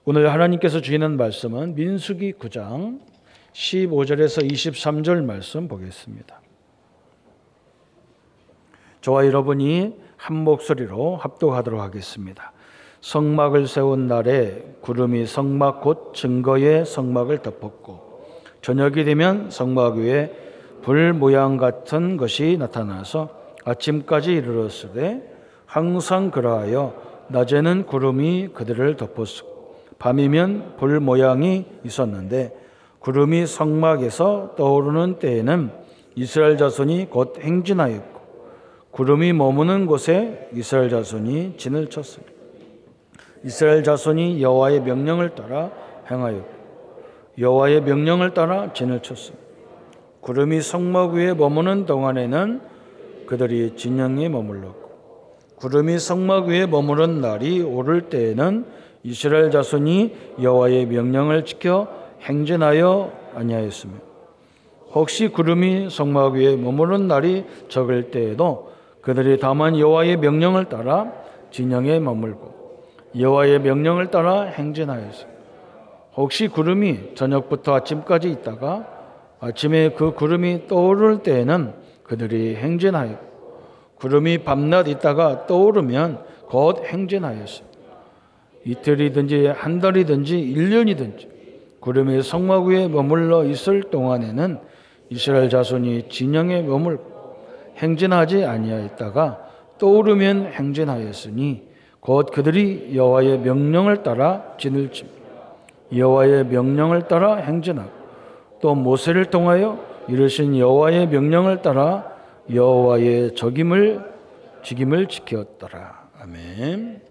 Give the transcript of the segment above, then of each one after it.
오늘 하나님께서 주시는 말씀은 민수기 9장 15절에서 23절 말씀 보겠습니다. 저와 여러분이 한 목소리로 합독하도록 하겠습니다. 성막을 세운 날에 구름이 성막 곧 증거의 성막을 덮었고 저녁이 되면 성막 위에 불 모양 같은 것이 나타나서 아침까지 이르렀으되 항상 그러하여 낮에는 구름이 그들을 덮었고 밤이면 불 모양이 있었는데 구름이 성막에서 떠오르는 때에는 이스라엘 자손이 곧 행진하였고 구름이 머무는 곳에 이스라엘 자손이 진을 쳤으니 이스라엘 자손이 여호와의 명령을 따라 행하였고 여호와의 명령을 따라 진을 쳤으니 구름이 성막 위에 머무는 동안에는 그들이 진영에 머물렀고 구름이 성막 위에 머무른 날이 오를 때에는 이스라엘 자손이 여호와의 명령을 지켜 행진하여 아니하였으며 혹시 구름이 성막 위에 머무른 날이 적을 때에도 그들이 다만 여호와의 명령을 따라 진영에 머물고 여호와의 명령을 따라 행진하였으며 혹시 구름이 저녁부터 아침까지 있다가 아침에 그 구름이 떠오를 때에는 그들이 행진하였고 구름이 밤낮 있다가 떠오르면 곧 행진하였으며 이틀이든지 한 달이든지 1년이든지 구름이 성막 위에 머물러 있을 동안에는 이스라엘 자손이 진영에 머물고 행진하지 아니하였다가 떠오르면 행진하였으니 곧 그들이 여호와의 명령을 따라 진을 칩니다. 여호와의 명령을 따라 행진하고 또 모세를 통하여 이르신 여호와의 명령을 따라 여호와의 직임을 지켰더라. 아멘.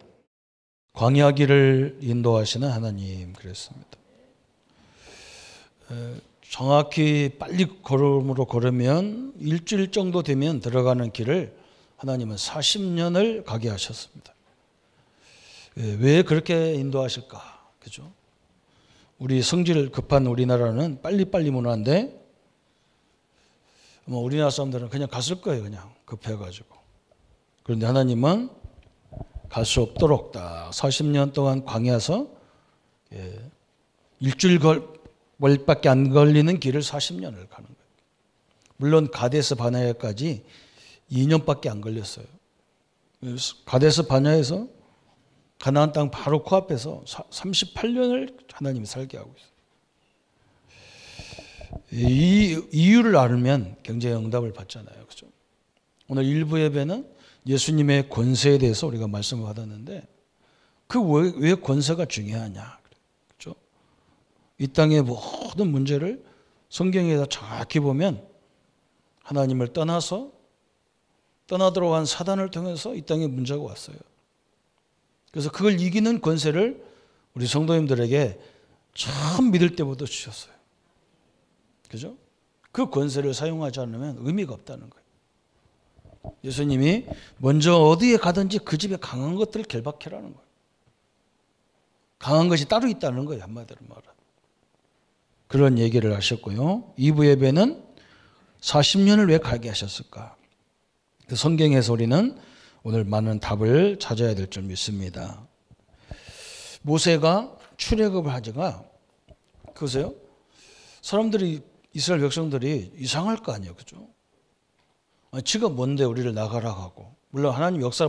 광야길을 인도하시는 하나님 그랬습니다. 정확히 빨리 걸음으로 걸으면 일주일 정도 되면 들어가는 길을 하나님은 40년을 가게 하셨습니다. 왜 그렇게 인도하실까? 그죠? 우리 성질 급한 우리나라는 빨리빨리 문화인데 우리나라 사람들은 그냥 갔을 거예요. 그냥 급해가지고. 그런데 하나님은 갈 수 없도록 딱 40년 동안 광야에서 일주일밖에 안 걸리는 길을 40년을 가는 거예요. 물론 가데스 바네아까지 2년밖에 안 걸렸어요. 가데스 바네아에서 가나안 땅 바로 코앞에서 38년을 하나님이 살게 하고 있어요. 이 이유를 알면 굉장히 응답을 받잖아요. 그죠? 오늘 일부 예배는 예수님의 권세에 대해서 우리가 말씀을 받았는데 왜 권세가 중요하냐? 그렇죠? 이 땅의 모든 문제를 성경에서 정확히 보면 하나님을 떠나도록 한 사단을 통해서 이 땅에 문제가 왔어요. 그래서 그걸 이기는 권세를 우리 성도님들에게 처음 믿을 때부터 주셨어요. 그죠? 그 권세를 사용하지 않으면 의미가 없다는 거예요. 예수님이 먼저 어디에 가든지 그 집에 강한 것들을 결박해라는 거예요. 강한 것이 따로 있다는 거예요. 한마디로 말하면. 그런 얘기를 하셨고요. 2부 예배는 40년을 왜 가게 하셨을까? 그 성경에서 우리는 오늘 많은 답을 찾아야 될 줄 믿습니다. 모세가 출애굽을 하자가 그거세요? 사람들이 이스라엘 백성들이 이상할 거 아니에요. 그죠? 지가 뭔데 우리를 나가라 하고. 물론 하나님 역사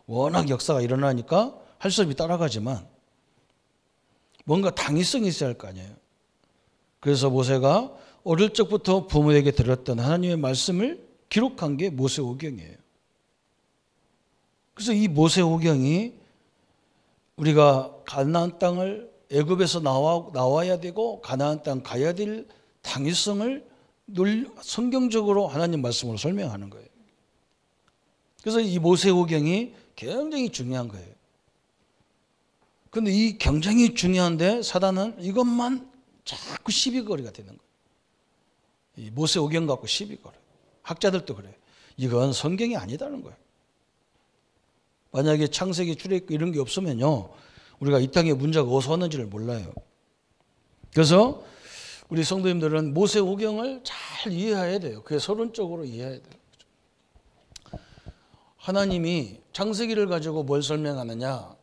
워낙 역사가 일어나니까 할 수 없이 따라가지만 뭔가 당위성이 있어야 할 거 아니에요. 그래서 모세가 어릴 적부터 부모에게 들었던 하나님의 말씀을 기록한 게 모세오경이에요. 그래서 이 모세오경이 우리가 가나안 땅을 애굽에서 나와야 되고 가나안 땅 가야 될 당위성을 성경적으로 하나님 말씀으로 설명하는 거예요. 그래서 이 모세오경이 굉장히 중요한 거예요. 그런데 이 굉장히 중요한데 사단은 이것만 자꾸 시비거리가 되는 거예요. 이 모세오경 갖고 시비거려. 학자들도 그래요. 이건 성경이 아니다는 거예요. 만약에 창세기, 출애굽 이런 게 없으면요, 우리가 이 땅에 문제가 어디서 왔는지를 몰라요. 그래서 우리 성도님들은 모세오경을 잘 이해해야 돼요. 그게 서론적으로 이해해야 돼요. 하나님이 창세기를 가지고 뭘 설명하느냐?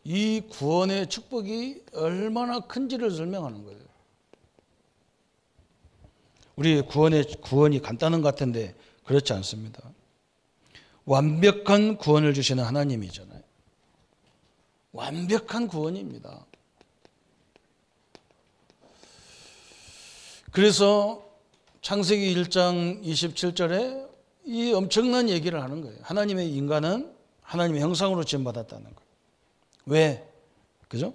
이 구원의 축복이 얼마나 큰지를 설명하는 거예요. 우리 구원이 간단한 것 같은데 그렇지 않습니다. 완벽한 구원을 주시는 하나님이잖아요. 완벽한 구원입니다. 그래서 창세기 1장 27절에 이 엄청난 얘기를 하는 거예요. 하나님의 인간은 하나님의 형상으로 지음받았다는 거예요. 왜? 그죠?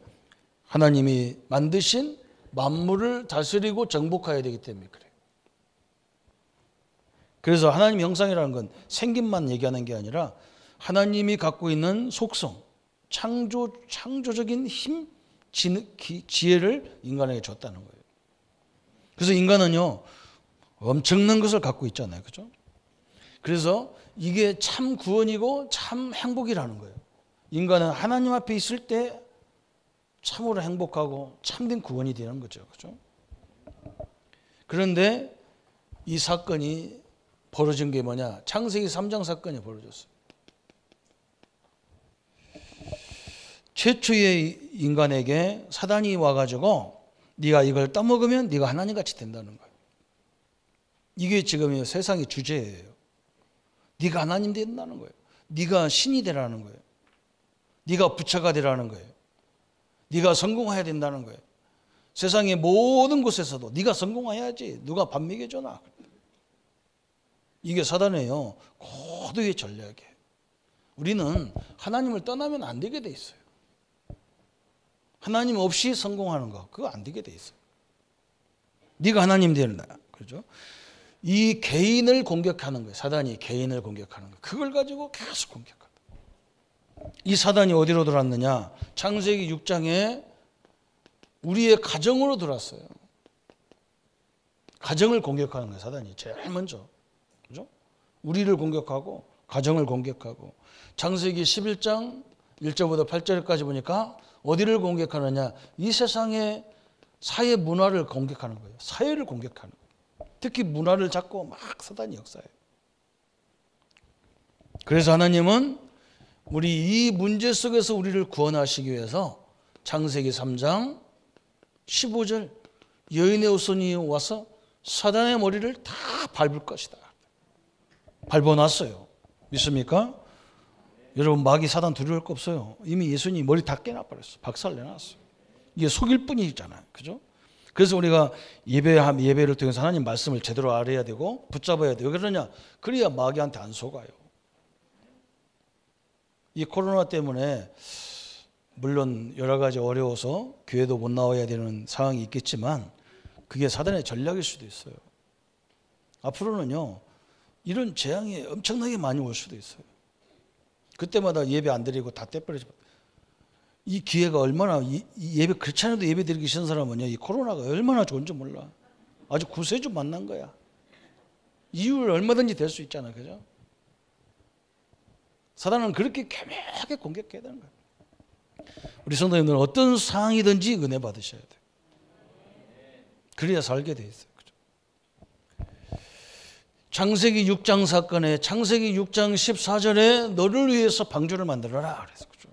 하나님이 만드신 만물을 다스리고 정복해야 되기 때문에 그래요. 그래서 하나님 형상이라는 건 생김만 얘기하는 게 아니라 하나님이 갖고 있는 속성, 창조적인 힘, 지혜를 인간에게 줬다는 거예요. 그래서 인간은요, 엄청난 것을 갖고 있잖아요. 그죠? 그래서 이게 참 구원이고 참 행복이라는 거예요. 인간은 하나님 앞에 있을 때 참으로 행복하고 참된 구원이 되는 거죠. 그죠? 그런데 이 사건이 벌어진 게 뭐냐? 창세기 3장 사건이 벌어졌어요. 최초의 인간에게 사단이 와가지고 네가 이걸 떠먹으면 네가 하나님같이 된다는 거예요. 이게 지금 세상의 주제예요. 네가 하나님 된다는 거예요. 네가 신이 되라는 거예요. 네가 부처가 되라는 거예요. 네가 성공해야 된다는 거예요. 세상의 모든 곳에서도 네가 성공해야지. 누가 밥 먹여주나. 이게 사단이에요. 고도의 전략이에요. 우리는 하나님을 떠나면 안 되게 돼 있어요. 하나님 없이 성공하는 거 그거 안 되게 돼 있어요. 네가 하나님 된다. 그렇죠? 이 개인을 공격하는 거예요. 사단이 개인을 공격하는 거예요. 그걸 가지고 계속 공격합니다. 이 사단이 어디로 들어왔느냐? 창세기 6장에 우리의 가정으로 들어왔어요. 가정을 공격하는 거예요. 사단이 제일 먼저. 그죠? 우리를 공격하고 가정을 공격하고 창세기 11장 1절부터 8절까지 보니까 어디를 공격하느냐? 이 세상의 사회 문화를 공격하는 거예요. 사회를 공격하는 거예요. 특히 문화를 잡고 막 사단이 역사해요. 그래서 하나님은 우리 이 문제 속에서 우리를 구원하시기 위해서 창세기 3장 15절 여인의 후손이 와서 사단의 머리를 다 밟을 것이다. 밟아놨어요. 믿습니까? 여러분 마귀 사단 두려울 거 없어요. 이미 예수님이 머리 다 깨놔버렸어. 박살 내놨어. 이게 속일 뿐이잖아요. 그죠? 그래서 우리가 예배를 통해서 하나님 말씀을 제대로 알아야 되고 붙잡아야 돼요. 왜 그러냐? 그래야 마귀한테 안 속아요. 이 코로나 때문에 물론 여러 가지 어려워서 교회도 못 나와야 되는 상황이 있겠지만 그게 사단의 전략일 수도 있어요. 앞으로는요. 이런 재앙이 엄청나게 많이 올 수도 있어요. 그때마다 예배 안 드리고 다 떼버리지. 이 기회가 얼마나 예배 그렇지 않아도 예배 드리기 싫은 사람은요. 이 코로나가 얼마나 좋은지 몰라. 아주 구세주 만난 거야. 이유를 얼마든지 될 수 있잖아. 그죠? 사단은 그렇게 교묘하게 공격해야 되는 거예요. 우리 성도님들은 어떤 상황이든지 은혜 받으셔야 돼요. 그래야 살게 돼 있어요. 그죠? 창세기 6장 사건에 창세기 6장 14절에 너를 위해서 방주를 만들어라. 그래서 그죠?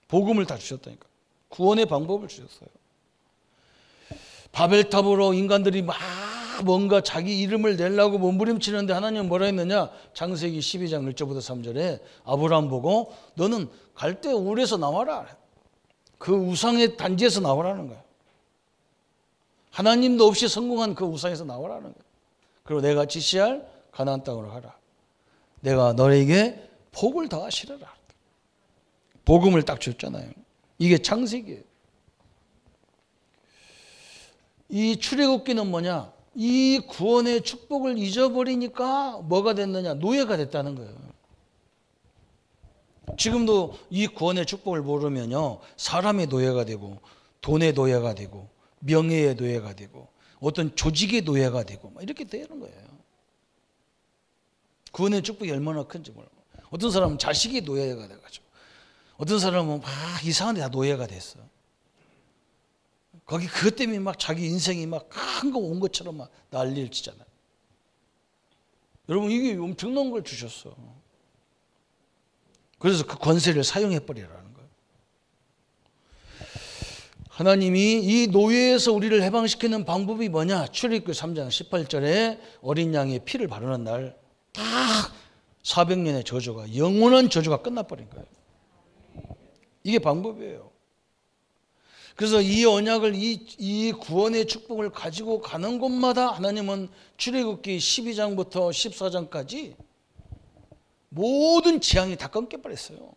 복음을 다 주셨다니까. 구원의 방법을 주셨어요. 바벨탑으로 인간들이 막 뭔가 자기 이름을 내려고 몸부림치는데 하나님은 뭐라 했느냐? 창세기 12장 1절부터 3절에 아브라함 보고 너는 갈대 울에서 나와라. 그 우상의 단지에서 나오라는 거야. 하나님도 없이 성공한 그 우상에서 나오라는 거야. 그리고 내가 지시할 가나안 땅으로 가라. 내가 너에게 복을 더하시리라. 복음을 딱 줬잖아요. 이게 창세기예요. 이 출애굽기는 뭐냐? 이 구원의 축복을 잊어버리니까 뭐가 됐느냐? 노예가 됐다는 거예요. 지금도 이 구원의 축복을 모르면요. 사람의 노예가 되고 돈의 노예가 되고 명예의 노예가 되고 어떤 조직의 노예가 되고 이렇게 되는 거예요. 구원의 축복이 얼마나 큰지 몰라요. 어떤 사람은 자식이 노예가 돼가지고 어떤 사람은 막 이상한 데 다 노예가 됐어. 거기 그것 때문에 막 자기 인생이 막 큰 거 온 것처럼 막 난리를 치잖아요. 여러분 이게 엄청난 걸 주셨어. 그래서 그 권세를 사용해 버리라는 거예요. 하나님이 이 노예에서 우리를 해방시키는 방법이 뭐냐? 출애굽기 3장 18절에 어린 양의 피를 바르는 날 딱 400년의 저주가, 영원한 저주가 끝나버린 거예요. 이게 방법이에요. 그래서 이 언약을, 이 구원의 축복을 가지고 가는 곳마다 하나님은 출애굽기 12장부터 14장까지 모든 재앙이 다 끊겨버렸어요.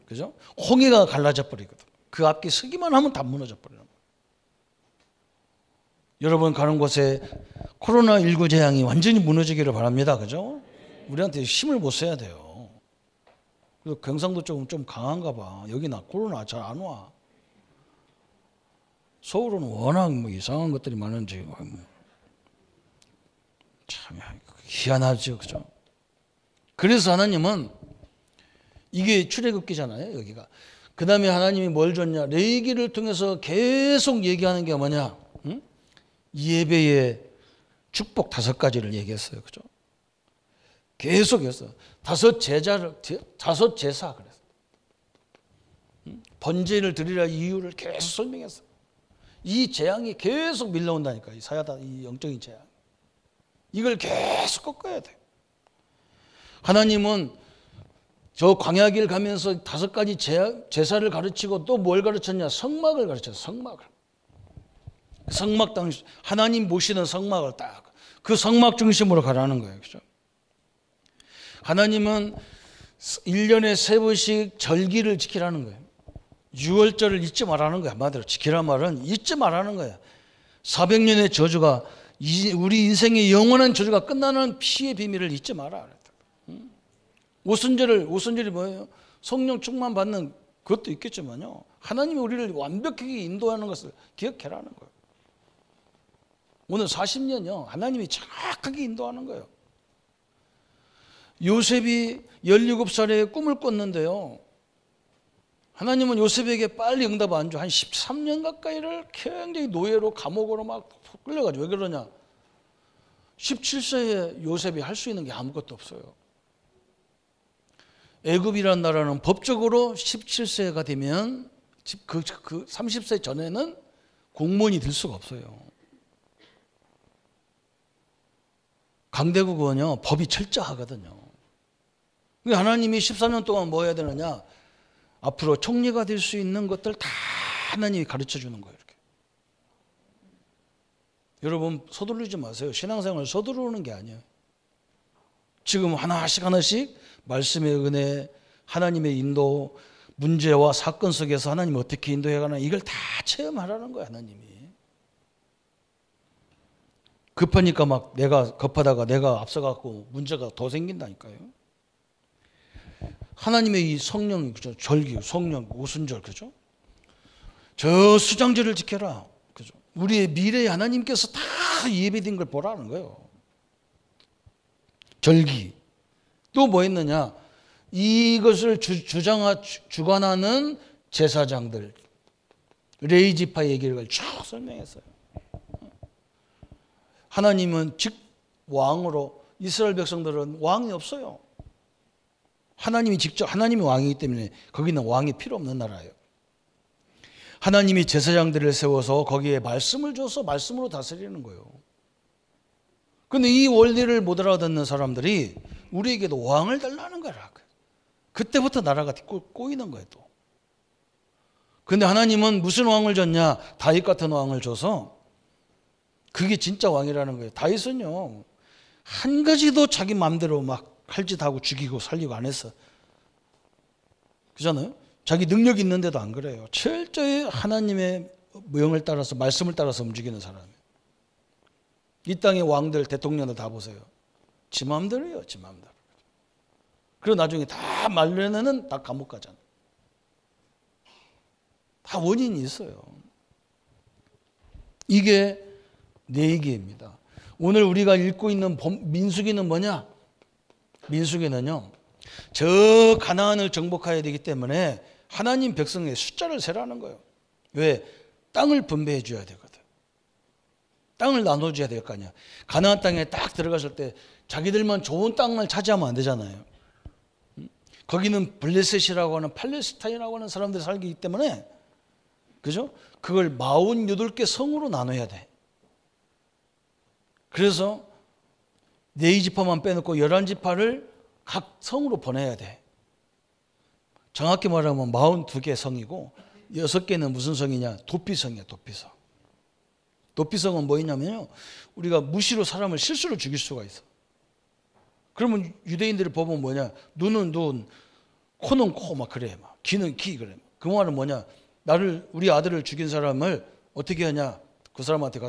그죠? 홍해가 갈라져 버리거든. 그 앞뒤 서기만 하면 다 무너져 버려요. 여러분 가는 곳에 코로나19 재앙이 완전히 무너지기를 바랍니다. 그죠? 우리한테 힘을 못 써야 돼요. 그래서 경상도 쪽은 좀 강한가 봐. 여기 나 코로나 잘 안 와. 서울은 워낙 뭐 이상한 것들이 많은지 참 희한하죠. 그죠? 그래서 하나님은 이게 출애굽기잖아요. 여기가. 그 다음에 하나님이 뭘 줬냐? 레위기를 통해서 계속 얘기하는 게 뭐냐? 응? 예배의 축복 5가지를 얘기했어요. 그죠? 계속 했어요. 5 제사 그랬어요. 응? 번제를 드리라 이유를 계속 설명했어요. 이 재앙이 계속 밀려온다니까. 이 사야다, 이 영적인 재앙. 이걸 계속 꺾어야 돼요. 하나님은 저 광야길 가면서 5가지 제사를 가르치고 또 뭘 가르쳤냐? 성막을 가르쳤어요. 성막을. 성막 당시 하나님 모시는 성막을 딱 그 성막 중심으로 가라는 거예요. 그죠? 하나님은 1년에 3번씩 절기를 지키라는 거예요. 6월절을 잊지 말라는 거야. 한마디로 지키란 말은 잊지 말라는 거야. 400년의 저주가, 우리 인생의 영원한 저주가 끝나는 피의 비밀을 잊지 마라. 오순절이 뭐예요? 성령 충만 받는 그것도 있겠지만요, 하나님이 우리를 완벽하게 인도하는 것을 기억해라는 거예요. 오늘 40년요 하나님이 정확하게 인도하는 거예요. 요셉이 17살에 꿈을 꿨는데요, 하나님은 요셉에게 빨리 응답 안 줘. 한 13년 가까이를 굉장히 노예로 감옥으로 막 끌려가죠. 왜 그러냐? 17세에 요셉이 할 수 있는 게 아무것도 없어요. 애굽이라는 나라는 법적으로 17세가 되면 그 30세 전에는 공무원이 될 수가 없어요. 강대국은요 법이 철저하거든요. 하나님이 13년 동안 뭐 해야 되느냐? 앞으로 총리가 될 수 있는 것들 다 하나님이 가르쳐 주는 거예요. 이렇게. 여러분 서두르지 마세요. 신앙생활 서두르는 게 아니에요. 지금 하나씩 말씀의 은혜, 하나님의 인도, 문제와 사건 속에서 하나님이 어떻게 인도해가나 이걸 다 체험하라는 거예요. 하나님이. 급하니까 막 급하다가 내가 앞서갖고 문제가 더 생긴다니까요. 하나님의 이 성령, 그죠? 절기, 성령, 오순절, 그죠? 저 수장절을 지켜라. 그죠? 우리의 미래에 하나님께서 다 예배된 걸 보라는 거예요. 절기. 또 뭐 했느냐? 이것을 주관하는 제사장들, 레위지파 얘기를 쭉 설명했어요. 하나님은 즉 왕으로, 이스라엘 백성들은 왕이 없어요. 하나님이 직접, 하나님이 왕이기 때문에 거기는 왕이 필요 없는 나라예요. 하나님이 제사장들을 세워서 거기에 말씀을 줘서 말씀으로 다스리는 거예요. 그런데 이 원리를 못 알아듣는 사람들이 우리에게도 왕을 달라는 거라. 그때부터 나라가 꼬이는 거예요. 또. 그런데 하나님은 무슨 왕을 줬냐? 다윗 같은 왕을 줘서 그게 진짜 왕이라는 거예요. 다윗은요 한 가지도 자기 마음대로 막 할 짓 하고 죽이고 살리고 안 했어. 그잖아요. 자기 능력이 있는데도 안 그래요. 철저히 하나님의 명을 따라서, 말씀을 따라서 움직이는 사람이에요. 이 땅의 왕들, 대통령들 다 보세요. 지 마음대로예요. 지 마음대로. 그리고 나중에 다 말려내는 다 감옥 가잖아요. 다 원인이 있어요. 이게 내 얘기입니다. 오늘 우리가 읽고 있는 민수기는 뭐냐? 민수기는요, 저 가나안을 정복해야 되기 때문에 하나님 백성의 숫자를 세라는 거예요. 왜? 땅을 분배해 줘야 되거든. 땅을 나눠줘야 될 거 아니야. 가나안 땅에 딱 들어갔을 때 자기들만 좋은 땅을 차지하면 안 되잖아요. 거기는 블레셋이라고 하는 팔레스타인이라고 하는 사람들이 살기 때문에 그죠? 그걸 48개 성으로 나눠야 돼. 그래서 4지파만 빼놓고 11지파를 각 성으로 보내야 돼. 정확히 말하면 42개 성이고 6개는 무슨 성이냐? 도피성이야, 도피성. 도피성은 뭐냐면요, 우리가 무시로 사람을 실수로 죽일 수가 있어. 그러면 유대인들을 보면 뭐냐? 눈은 눈, 코는 코, 막 그래. 막. 귀는 귀, 그래. 그 말은 뭐냐? 우리 아들을 죽인 사람을 어떻게 하냐? 그 사람한테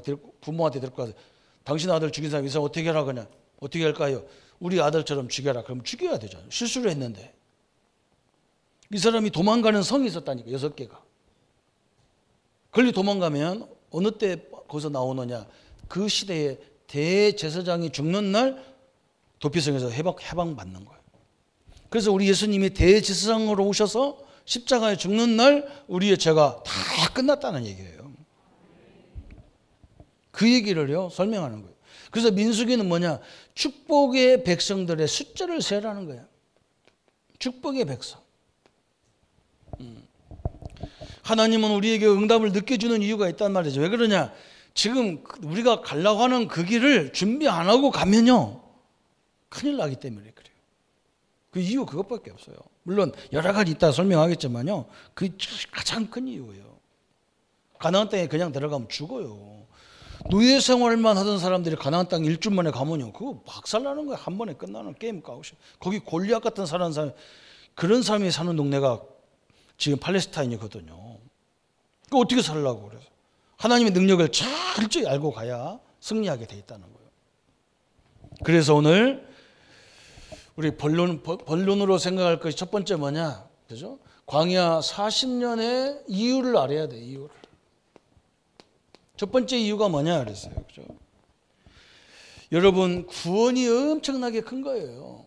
부모한테 데리고 가서 당신 아들 죽인 사람 이 사람 어떻게 하라 그냐? 어떻게 할까요? 우리 아들처럼 죽여라. 그럼 죽여야 되잖아요. 실수를 했는데. 이 사람이 도망가는 성이 있었다니까, 6개가. 걸리 도망가면 어느 때 거기서 나오느냐? 그 시대에 대제사장이 죽는 날 도피성에서 해방받는 거예요. 그래서 우리 예수님이 대제사장으로 오셔서 십자가에 죽는 날 우리의 죄가 다 끝났다는 얘기예요. 그 얘기를요 설명하는 거예요. 그래서 민수기는 뭐냐? 축복의 백성들의 숫자를 세라는 거예요. 축복의 백성. 하나님은 우리에게 응답을 늦게 주는 이유가 있단 말이죠. 왜 그러냐? 지금 우리가 가려고 하는 그 길을 준비 안 하고 가면요 큰일 나기 때문에 그래요. 그 이유 그것밖에 없어요. 물론 여러 가지 있다 설명하겠지만요, 그게 가장 큰 이유예요. 가나안 땅에 그냥 들어가면 죽어요. 노예 생활만 하던 사람들이 가나안 땅 일주일 만에 가면요 그거 박살나는 거예요. 한 번에 끝나는 게임 까우셔. 거기 골리앗 같은 사람, 그런 사람이 사는 동네가 지금 팔레스타인이거든요. 그 어떻게 살려고 그래서 하나님의 능력을 철저히 알고 가야 승리하게 돼 있다는 거예요. 그래서 오늘 우리 본론으로 생각할 것이 첫 번째 뭐냐? 그죠? 광야 40년의 이유를 알아야 돼, 이유를. 첫 번째 이유가 뭐냐 그랬어요. 그죠? 여러분, 구원이 엄청나게 큰 거예요.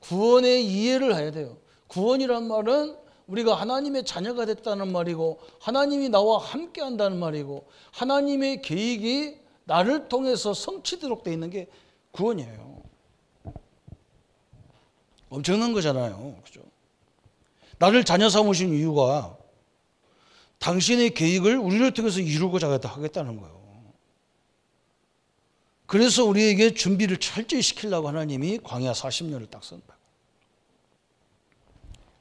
구원의 이해를 해야 돼요. 구원이란 말은 우리가 하나님의 자녀가 됐다는 말이고, 하나님이 나와 함께 한다는 말이고, 하나님의 계획이 나를 통해서 성취되도록 되어 있는 게 구원이에요. 엄청난 거잖아요. 그죠? 나를 자녀 삼으신 이유가 당신의 계획을 우리를 통해서 이루고자 하겠다는 거예요. 그래서 우리에게 준비를 철저히 시키려고 하나님이 광야 40년을 딱 쓴 거예요.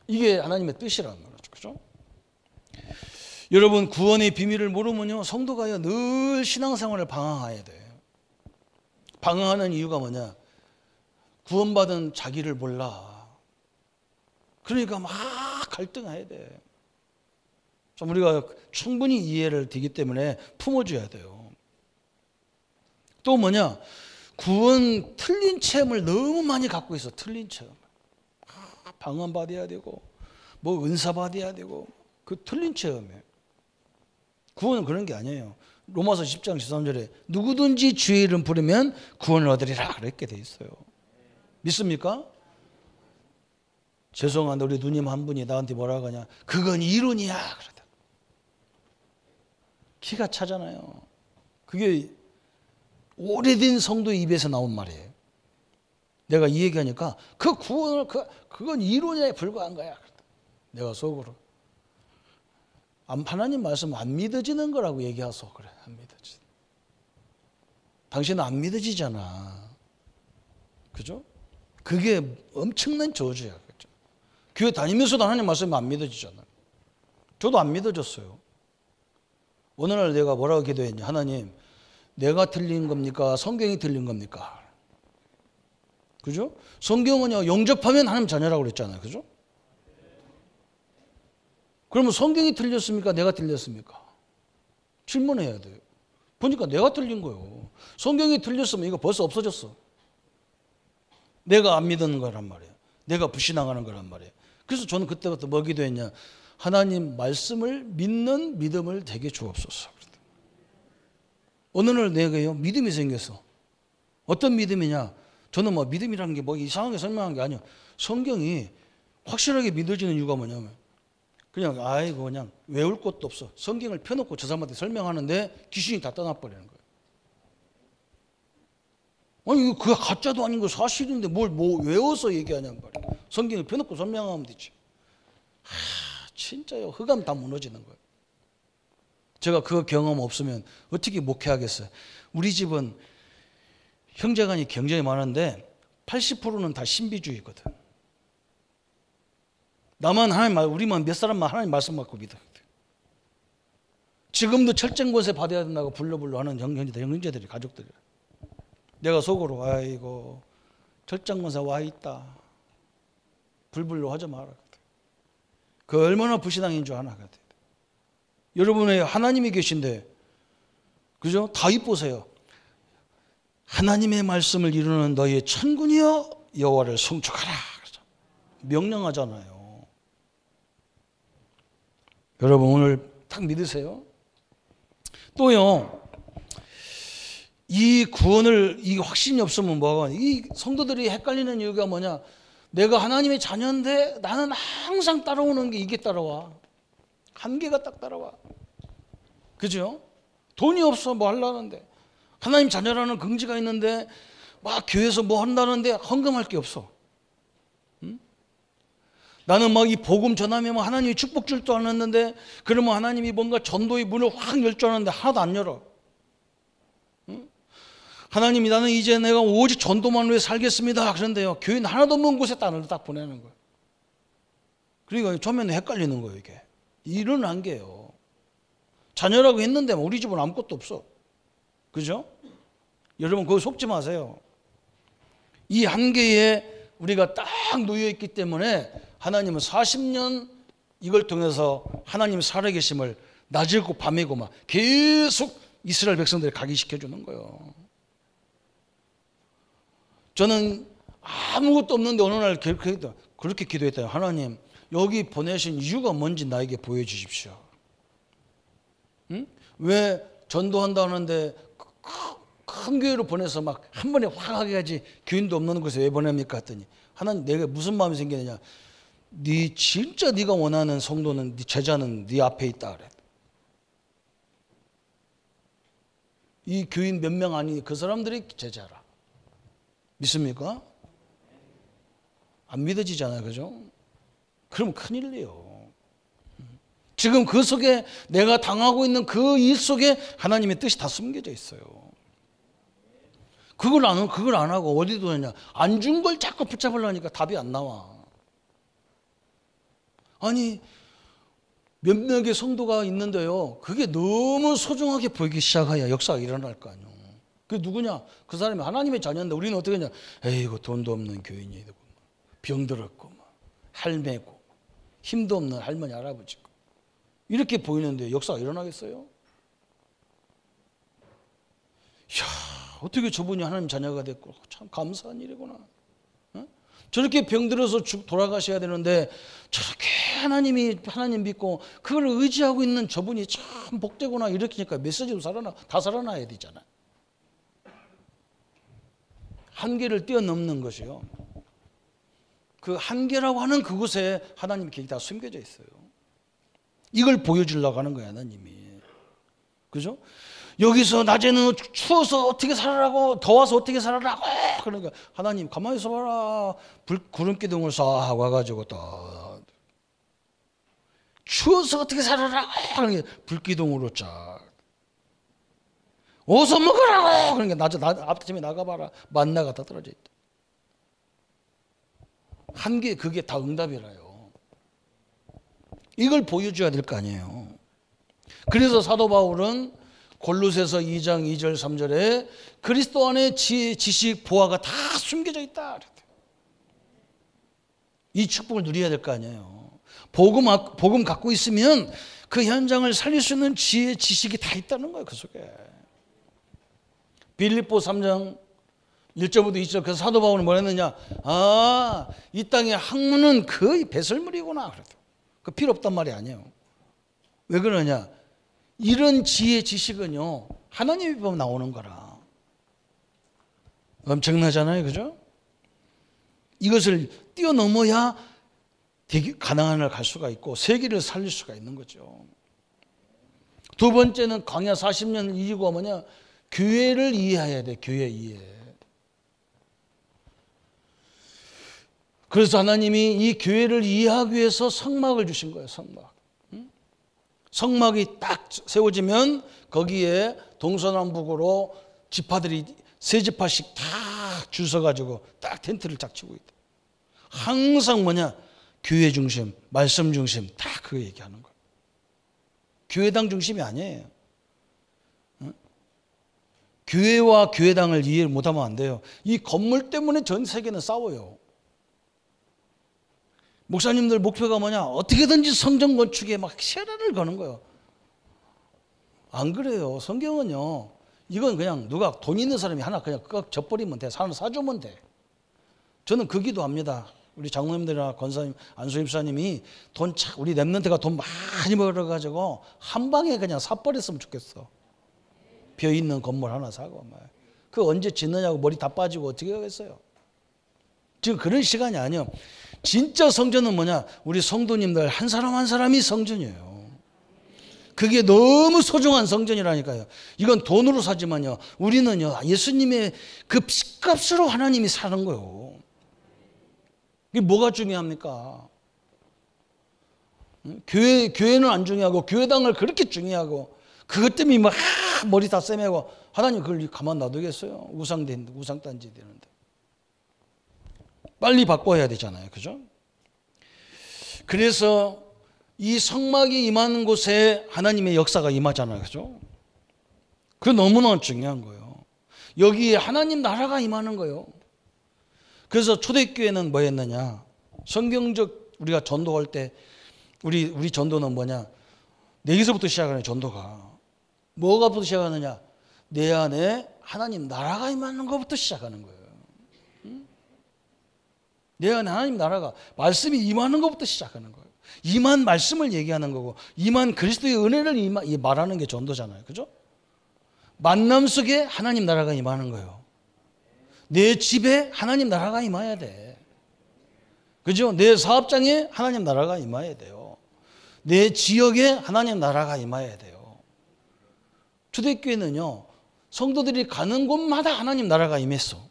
이게 하나님의 뜻이라는 거죠. 그죠? 여러분, 구원의 비밀을 모르면요 성도가요 늘 신앙생활을 방황해야 돼요. 방황하는 이유가 뭐냐? 구원받은 자기를 몰라. 그러니까 막 갈등해야 돼. 좀 우리가 충분히 이해를 되기 때문에 품어줘야 돼요. 또 뭐냐? 구원 틀린 체험을 너무 많이 갖고 있어. 틀린 체험. 방언 받아야 되고 뭐 은사 받아야 되고 그 틀린 체험이에요. 구원은 그런 게 아니에요. 로마서 10장 13절에 누구든지 주의 이름 부르면 구원을 얻으리라 그렇게 돼 있어요. 믿습니까? 죄송한데 우리 누님 한 분이 나한테 뭐라고 하냐? 그건 이론이야 그러다. 기가 차잖아요. 그게 오래된 성도 입에서 나온 말이에요. 내가 이 얘기하니까 그 구원을 그건 이론에 불과한 거야. 내가 속으로 하나님 말씀 안 믿어지는 거라고 얘기해서 그래. 안 믿어지. 당신은 안 믿어지잖아. 그죠? 그게 엄청난 저주야. 그죠? 교회 다니면서도 하나님 말씀이 안 믿어지잖아요. 저도 안 믿어졌어요. 어느 날 내가 뭐라고 기도했냐? 하나님, 내가 틀린 겁니까? 성경이 틀린 겁니까? 그죠? 성경은요, 영접하면 하나님 자녀라고 그랬잖아요. 그죠? 그러면 성경이 틀렸습니까? 내가 틀렸습니까? 질문해야 돼요. 보니까 내가 틀린 거예요. 성경이 틀렸으면 이거 벌써 없어졌어. 내가 안 믿는 거란 말이에요. 내가 불신앙하는 거란 말이에요. 그래서 저는 그때부터 뭐 기도했냐? 하나님 말씀을 믿는 믿음을 되게 주옵소서. 어느 날 내가요 믿음이 생겼어. 어떤 믿음이냐? 저는 뭐 믿음이라는 게 뭐 이상하게 설명한 게 아니에요. 성경이 확실하게 믿어지는 이유가 뭐냐면 그냥 그냥 외울 것도 없어. 성경을 펴놓고 저 사람한테 설명하는데 귀신이 다 떠나버리는 거예요. 아니 이거 그게 가짜도 아닌 거 사실인데 뭘 외워서 얘기하냔 말이에요. 성경을 펴놓고 설명하면 되지. 진짜요. 흑암 다 무너지는 거예요. 제가 그 경험 없으면 어떻게 목회하겠어요? 우리 집은 형제간이 경쟁이 많은데 80%는 다 신비주의거든. 나만 하나님 말, 우리만 몇 사람만 하나님 말씀 받고 믿어. 지금도 철장 권세 받아야 된다고 불러불러 하는 형제들이, 가족들이. 내가 속으로 아이고 철장 권세 와 있다. 불불로 하지 마라. 그 얼마나 불신앙인 줄 아나. 여러분의 하나님이 계신데, 그죠? 다 이쁘세요. 하나님의 말씀을 이루는 너희의 천군이여 여호와를 송축하라. 명령하잖아요. 여러분 오늘 딱 믿으세요. 또요, 이 구원을, 이 확신이 없으면 뭐가, 이 성도들이 헷갈리는 이유가 뭐냐? 내가 하나님의 자녀인데 나는 항상 따라오는 게 이게 따라와. 한계가 딱 따라와. 그죠? 돈이 없어 뭐 하려는데, 하나님 자녀라는 긍지가 있는데 막 교회에서 뭐 한다는데 헌금할 게 없어. 응? 나는 막 이 복음 전하면 하나님이 축복 줄 줄 알았는데, 그러면 하나님이 뭔가 전도의 문을 확 열 줄 알았는데 하나도 안 열어. 응? 하나님이 나는 이제 내가 오직 전도만 위해 살겠습니다. 그런데요, 교인 하나도 없는 곳에 딸을 딱 보내는 거예요. 그러니까 처음에는 헷갈리는 거예요. 이게 이런 한계예요. 자녀라고 했는데 우리 집은 아무것도 없어. 그죠? 여러분 그거 속지 마세요. 이 한계에 우리가 딱 놓여 있기 때문에 하나님은 40년 이걸 통해서 하나님 살아계심을 낮이고 밤이고 막 계속 이스라엘 백성들을 각인시켜 주는 거예요. 저는 아무것도 없는데 어느 날 그렇게 기도했어요. 하나님, 여기 보내신 이유가 뭔지 나에게 보여주십시오. 응? 왜 전도한다는데 큰 교회로 보내서 막 한 번에 확 하게 하지 교인도 없는 곳에 왜 보냅니까? 했더니 하나님, 내가 무슨 마음이 생기느냐, 진짜 네가 원하는 성도는, 네 제자는 네 앞에 있다 그래. 이 교인 몇 명 아니 그 사람들이 제자라. 믿습니까? 안 믿어지잖아요. 그죠? 그럼 큰일이에요. 지금 그 속에 내가 당하고 있는 그 일 속에 하나님의 뜻이 다 숨겨져 있어요. 그걸 안 하고 어디 두느냐? 안 준 걸 자꾸 붙잡으려니까 답이 안 나와. 아니, 몇 명의 성도가 있는데요, 그게 너무 소중하게 보이기 시작해야 역사가 일어날 거 아니에요. 그게 누구냐? 그 사람이 하나님의 자녀인데 우리는 어떻게 하냐? 에이고, 돈도 없는 교인이 되고 병들었고 할매고 힘도 없는 할머니 할아버지고 이렇게 보이는데 역사가 일어나겠어요? 이야, 어떻게 저분이 하나님 자녀가 됐고 참 감사한 일이구나. 어? 저렇게 병들어서 돌아가셔야 되는데 저렇게 하나님 믿고 그걸 의지하고 있는 저분이 참 복되구나. 이렇게니까 메시지도 다 살아나야 되잖아. 한계를 뛰어넘는 것이요, 그 한계라고 하는 그곳에 하나님의 길이 다 숨겨져 있어요. 이걸 보여주려고 하는 거야, 하나님이. 그죠? 여기서 낮에는 추워서 어떻게 살아라고, 더워서 어떻게 살아라고. 그러니까 하나님 가만히 있어봐라. 구름 기둥을 싹 와가지고 딱 추워서 어떻게 살아라고. 그러니까 불기둥으로 쫙 어서 먹으라고. 그러니까 아침에 나가봐라. 만나가 다 떨어져 있다. 한계, 그게 다 응답이라요. 이걸 보여줘야 될 거 아니에요. 그래서 사도 바울은 골로새서 2장 2절 3절에 그리스도 안에 지혜, 지식, 보화가 다 숨겨져 있다. 이 축복을 누려야 될 거 아니에요. 복음 갖고 있으면 그 현장을 살릴 수 있는 지혜, 지식이 다 있다는 거예요. 그 속에. 빌립보 3장 1절부터 2절, 그래서 사도 바울은 뭘 했느냐? 아, 이 땅의 학문은 거의 배설물이구나. 그 필요 없단 말이 아니에요. 왜 그러냐? 이런 지혜, 지식은요, 하나님이 보면 나오는 거라. 엄청나잖아요. 그죠? 이것을 뛰어넘어야 가나안을 갈 수가 있고 세계를 살릴 수가 있는 거죠. 두 번째는 광야 40년 이유가 뭐냐? 교회를 이해해야 돼. 교회 이해. 그래서 하나님이 이 교회를 이해하기 위해서 성막을 주신 거예요. 성막. 성막이 딱 세워지면 거기에 동서남북으로 지파들이 세 지파씩 다 줄 서가지고 딱 텐트를 딱 치고 있다. 항상 뭐냐? 교회 중심, 말씀 중심, 다 그거 얘기하는 거예요. 교회당 중심이 아니에요. 응? 교회와 교회당을 이해를 못하면 안 돼요. 이 건물 때문에 전 세계는 싸워요. 목사님들 목표가 뭐냐? 어떻게든지 성전 건축에 막 시간을 거는 거예요. 안 그래요. 성경은요, 이건 그냥 누가 돈 있는 사람이 하나 그냥 꽉 져버리면 돼. 사주면 돼. 저는 그 기도합니다. 우리 장로님들이나 권사님, 안수임사님이 우리 랩런트가 돈 많이 벌어가지고 한 방에 그냥 사버렸으면 좋겠어. 벼 있는 건물 하나 사고. 그 언제 짓느냐고 머리 다 빠지고 어떻게 하겠어요. 지금 그런 시간이 아니에요. 진짜 성전은 뭐냐? 우리 성도님들 한 사람 한 사람이 성전이에요. 그게 너무 소중한 성전이라니까요. 이건 돈으로 사지만요, 우리는요, 예수님의 그 피값으로 하나님이 사는 거예요. 이게 뭐가 중요합니까? 교회는 안 중요하고 교회당을 그렇게 중요하고 그것 때문에 막 머리 다 쎄매고 하나님 그걸 가만 놔두겠어요? 우상단지 되는데. 빨리 바꿔야 되잖아요. 그죠? 그래서 이 성막이 임하는 곳에 하나님의 역사가 임하잖아요. 그죠? 그게 너무나 중요한 거예요. 여기에 하나님 나라가 임하는 거예요. 그래서 초대교회는 뭐였느냐? 성경적 우리가 전도할 때 우리 전도는 뭐냐? 내기서부터 시작하는 전도가 뭐가부터 시작하느냐? 내 안에 하나님 나라가 임하는 것부터 시작하는 거예요. 내 안에 하나님 나라가 말씀이 임하는 것부터 시작하는 거예요. 임한 말씀을 얘기하는 거고 임한 그리스도의 은혜를 말하는 게 전도잖아요. 그죠? 만남 속에 하나님 나라가 임하는 거예요. 내 집에 하나님 나라가 임해야 돼. 그죠? 내 사업장에 하나님 나라가 임해야 돼요. 내 지역에 하나님 나라가 임해야 돼요. 초대교회는요, 성도들이 가는 곳마다 하나님 나라가 임했어.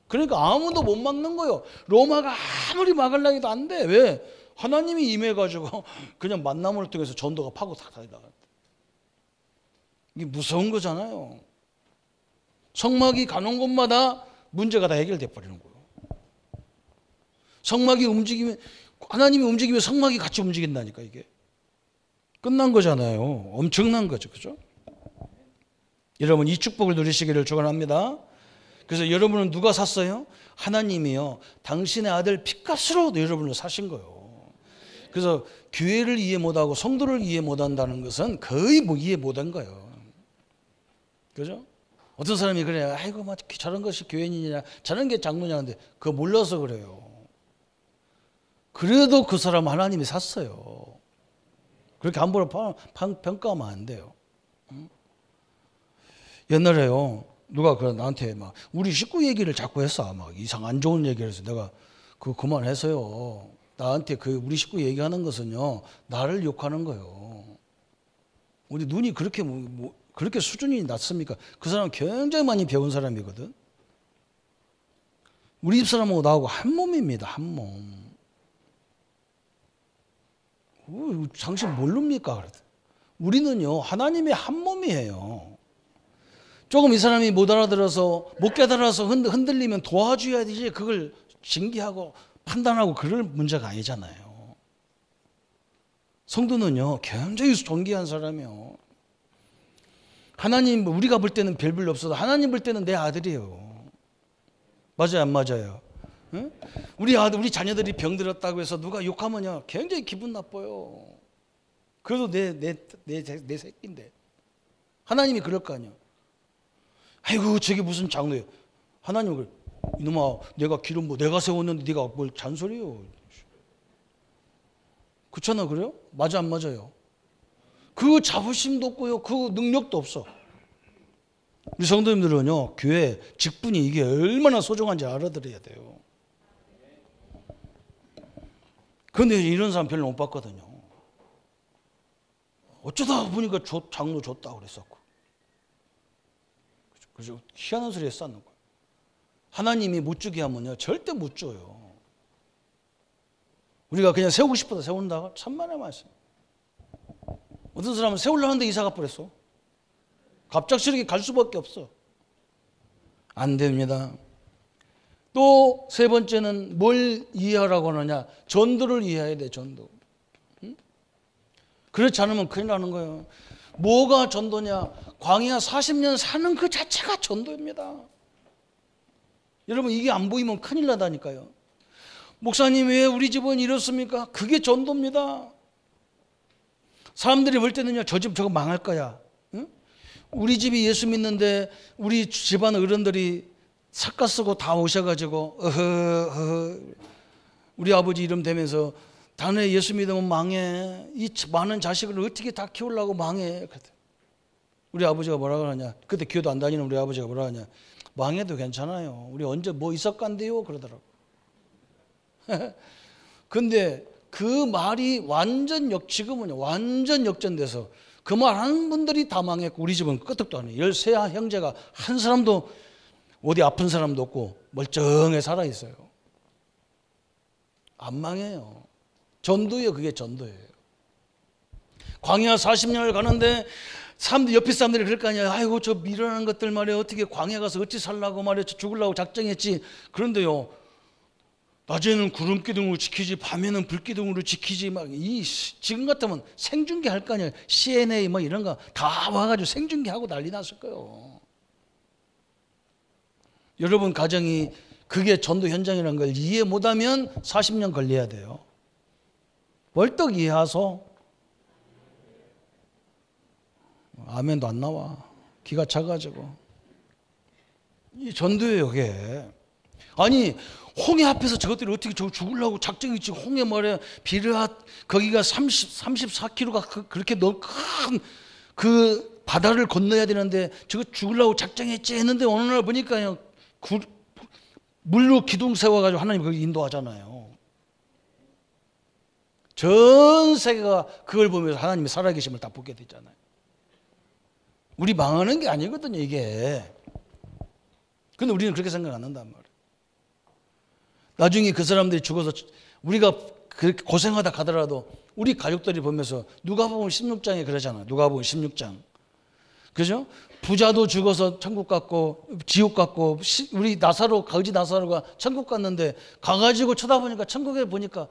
그러니까 아무도 못 막는 거예요. 로마가 아무리 막으려 해도 안 돼. 왜? 하나님이 임해가지고 그냥 만남을 통해서 전도가 파고 탁 나간다. 이게 무서운 거잖아요. 성막이 가는 곳마다 문제가 다 해결돼 버리는 거예요. 성막이 움직이면 하나님이 움직이면 성막이 같이 움직인다니까. 이게 끝난 거잖아요. 엄청난 거죠. 그죠? 여러분 이 축복을 누리시기를 축원합니다. 그래서 여러분은 누가 샀어요? 하나님이요, 당신의 아들 피값으로 여러분을 사신 거예요. 그래서 교회를 이해 못하고 성도를 이해 못한다는 것은 거의 이해 못한 거예요. 그죠? 어떤 사람이 그래요. 아이고 막 저런 것이 교회인이냐, 저런 게 장로냐 하는데 그거 몰라서 그래요. 그래도 그 사람 하나님이 샀어요. 그렇게 함부로 평가하면 안 돼요. 옛날에요, 누가 나한테 막 우리 식구 얘기를 자꾸 했어. 막 이상 안 좋은 얘기를 해서 내가 그거 그만해서요. 나한테 우리 식구 얘기하는 것은요, 나를 욕하는 거예요. 우리 눈이 그렇게 수준이 낮습니까? 그 사람은 굉장히 많이 배운 사람이거든. 우리 집 사람하고 나하고 한 몸입니다. 한 몸. 당신 모릅니까? 그러더니. 우리는요, 하나님의 한 몸이에요. 조금 이 사람이 못 알아들어서, 못 깨달아서 흔들리면 도와줘야 되지, 그걸 징계하고 판단하고 그럴 문제가 아니잖아요. 성도는요, 굉장히 존귀한 사람이에요. 하나님, 우리가 볼 때는 별별 없어도 하나님 볼 때는 내 아들이에요. 맞아요, 안 맞아요? 응? 우리 자녀들이 병들었다고 해서 누가 욕하면요, 굉장히 기분 나빠요. 그래도 내 새끼인데. 하나님이 그럴 거 아니에요. 아이고, 저게 무슨 장로예요. 하나님은 이놈아, 내가 기름 내가 세웠는데 네가 뭘 잔소리요. 그렇잖아, 그래요? 맞아, 안 맞아요? 그 자부심도 없고요, 그 능력도 없어. 우리 성도님들은요, 교회 직분이 이게 얼마나 소중한지 알아들어야 돼요. 그런데 이런 사람 별로 못 봤거든요. 어쩌다 보니까 장로 줬다 그랬었고. 그죠? 희한한 소리에 쌓는 거예요. 하나님이 못 주게 하면요, 절대 못 줘요. 우리가 그냥 세우고 싶어서 세운다고? 천만의 말씀. 어떤 사람은 세월로 하는데 이사 가버렸어. 갑작스럽게 갈 수밖에 없어. 안 됩니다. 또 세 번째는 뭘 이해하라고 하느냐? 전도를 이해해야 돼. 전도. 응? 그렇지 않으면 큰일 나는 거예요. 뭐가 전도냐? 광야 40년 사는 그 자체가 전도입니다. 여러분, 이게 안 보이면 큰일 나다니까요. 목사님, 왜 우리 집은 이렇습니까? 그게 전도입니다. 사람들이 볼 때는요, 저 집 저거 망할 거야. 응? 우리 집이 예수 믿는데 우리 집안 어른들이 삭가 쓰고 다 오셔가지고 우리 아버지 이름 대면서 다음에 예수 믿으면 망해. 이 많은 자식을 어떻게 다 키우려고 망해. 우리 아버지가 뭐라 그러냐? 그때 교도 안 다니는 우리 아버지가 뭐라 하냐? 망해도 괜찮아요. 우리 언제 뭐 있었간데요? 그러더라고. 근데 그 말이 지금은요, 완전 역전돼서 그 말 하는 분들이 다 망했고 우리 집은 끄떡도 안 해요. 13 형제가 한 사람도 어디 아픈 사람도 없고 멀쩡해 살아있어요. 안 망해요. 전도예요. 그게 전도예요. 광야 40년을 가는데 사람들, 옆에 사람들이 그럴 거 아니야. 아이고 저 미련한 것들 말이야. 어떻게 광야 가서 어찌 살라고 말이야. 죽으려고 작정했지. 그런데요, 낮에는 구름 기둥으로 지키지, 밤에는 불 기둥으로 지키지. 막 지금 같으면 생중계 할 거 아니에요. CNA 뭐 이런 거 다 와가지고 생중계 하고 난리 났을 거예요. 여러분 가정이 그게 전도 현장이라는 걸 이해 못하면 40년 걸려야 돼요. 벌떡 이해하소. 아멘도 안 나와. 기가 차가지고. 이 전도예요, 그게. 아니, 홍해 앞에서 저것들이 어떻게 저거 죽으려고 작정했지. 홍해 말에 비르앗 거기가 34km가 그렇게 큰 그 바다를 건너야 되는데 저거 죽으려고 작정했지 했는데 어느 날 보니까 그냥 물로 기둥 세워가지고 하나님 거기 인도하잖아요. 전 세계가 그걸 보면서 하나님의 살아계심을 다 보게 되잖아요. 우리 망하는 게 아니거든요, 이게. 근데 우리는 그렇게 생각 안 한단 말이에요. 나중에 그 사람들이 죽어서 우리가 그렇게 고생하다 가더라도 우리 가족들이 보면서 누가복음 16장에 그러잖아요. 누가복음 16장. 그죠? 부자도 죽어서 천국 갔고 지옥 갔고 우리 거지 나사로가 천국 갔는데 가가지고 쳐다보니까 천국에 보니까